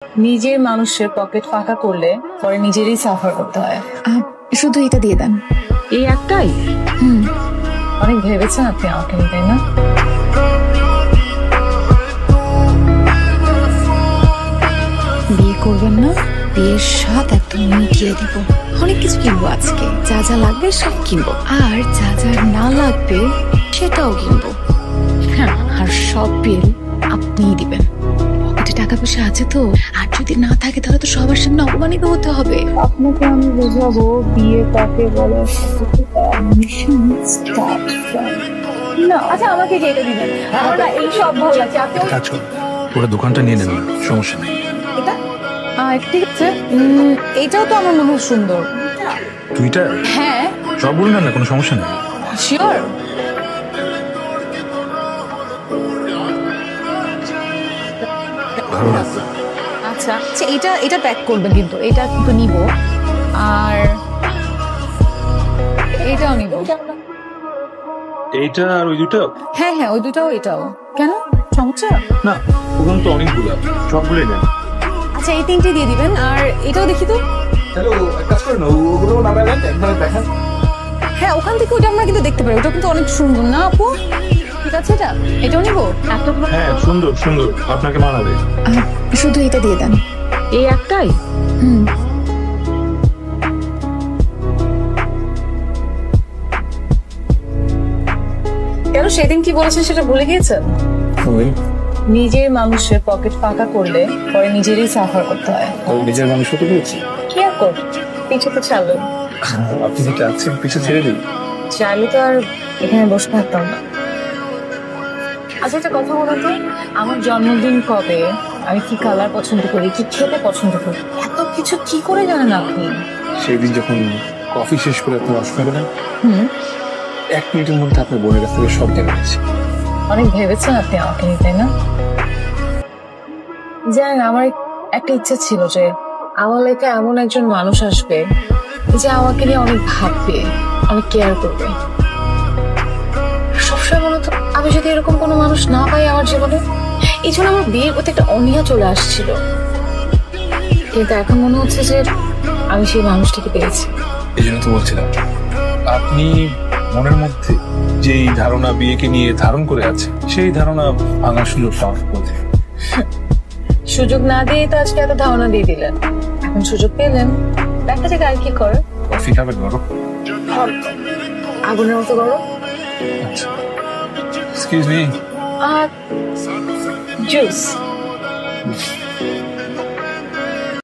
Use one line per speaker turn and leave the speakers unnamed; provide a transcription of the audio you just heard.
নিজের মানুষের পকেট ফাঁকা করলে পরে নিজেরই সাফার করতে হয়।
শুধু এটা দিয়ে দেন।
এই একটাই? অনেক ভেবেছেন আপনি আমাকে নিয়ে, তাই না?
বিয়ে করবেন না? বিয়ের স্বাদ একদম মিটিয়ে দিব। অনেক কিছু কিনবো আজকে, যা যা লাগবে সব কিনবো, আর যা যা না লাগবে সেটাও কিনবো। হ্যাঁ, আর সব বিল আপনিই দিবেন। পকেটে টাকা পয়সা আছে তো, আর যদি না থাকে তাহলে তো সবার সামনে অপমানিত হতে হবে।
আপনাকে আমি বোঝাবো বিয়ে কাকে বলে। না, আচ্ছা আমাকে এটা দিবেন। আমার না এই সব ভালো লাগছে। আপনি
পুরো দোকানটা নিয়ে নেন, সমস্যা নেই।
এটা ঠিক আছে। এইটাও তো আমার মনে হয় সুন্দর।
টুইটার?
হ্যাঁ,
সব বলবেন না, কোনো সমস্যা নেই।
শিওর?
ভালো লাগবে।
আচ্ছা আচ্ছা, এটা প্যাক করবেন, কিন্তু এটা কিন্তু নিব। আর এটাও নিব।
এইটা আর ওই দুটো?
হ্যাঁ হ্যাঁ, ওই দুটাও এটাও। কেন, সমস্যা?
না, ওখানে তো অনেকগুলো, সবগুলোই নেন।
আচ্ছা, এই তিনটে দিয়ে দিবেন। আর এটাও দেখি তো।
হ্যালো, এক কাজ করেন, ওগুলো নামায় নেন, একবার দেখেন।
হ্যাঁ, ওখান থেকে ওটা আমরা কিন্তু দেখতে পারি। ওটা কিন্তু অনেক সুন্দর না আপু? ঠিক আছে, এটাও নিবো।
হ্যাঁ, সুন্দর সুন্দর, আপনাকে মানাবে।
শুধু এটা দিয়ে দেন।
এই একটাই? কেন, সেদিন কি বলেছেন সেটা ভুলে গিয়েছেন? নিজের মানুষের পকেট ফাঁকা করলে পরে নিজেরই সাফার করতে হয়।
নিজের মানুষ হতে পেরেছি।
কি আর কর, পিছু তো ছাড়লেন।
আপনি যেটা আছেন পিছু ছেড়ে দিন।
চাইলে তো আর এখানে বসে থাকতাম না। আচ্ছা, একটা কথা বলো তো, আমার জন্মদিন কবে, আমি কি কালার পছন্দ করি, কি খেতে পছন্দ করি, এত কিছু কি করে জানেন আপনি?
সেই দিন যখন কফি শেষ করে আপনি অসুবিধা করেন, 1 মিনিটের মধ্যে আপনার বোনের কাছ থেকে সব জেনে গেছি।
অনেক ভেবেছেন আপনি আমাকে নিয়ে, তাই না? জানেন, আমার একটা ইচ্ছা ছিল যে আমার লাইফে এমন একজন মানুষ আসবে যে আমাকে নিয়ে অনেক ভাববে, অনেক কেয়ার করবে। সবসময় মনে হতো আমি যদি এরকম কোনো মানুষ না পাই আমার জীবনে, এই জন্য আমার বিয়ের প্রতি একটা অনীহা চলে আসছিল। কিন্তু এখন মনে হচ্ছে যে আমি সেই মানুষটিকে পেয়েছি।
এই জন্য তো বলছিলাম, আপনি মনের মধ্যে যেই ধারণা বিয়েকে নিয়ে ধারণ করে আছে, সেই ধারণা ভাঙার সুযোগ পাওয়ার মধ্যে।
সুযোগ না দিয়ে তো আজকে এত ধারণা দিয়ে দিলেন, এখন সুযোগ পেলেন, দেখা যাক আর কি করে।
কফি খাবেন গরম?
আগুনের মতো গরম।
আচ্ছা, এক্সকিউজ মি।
আর জুস।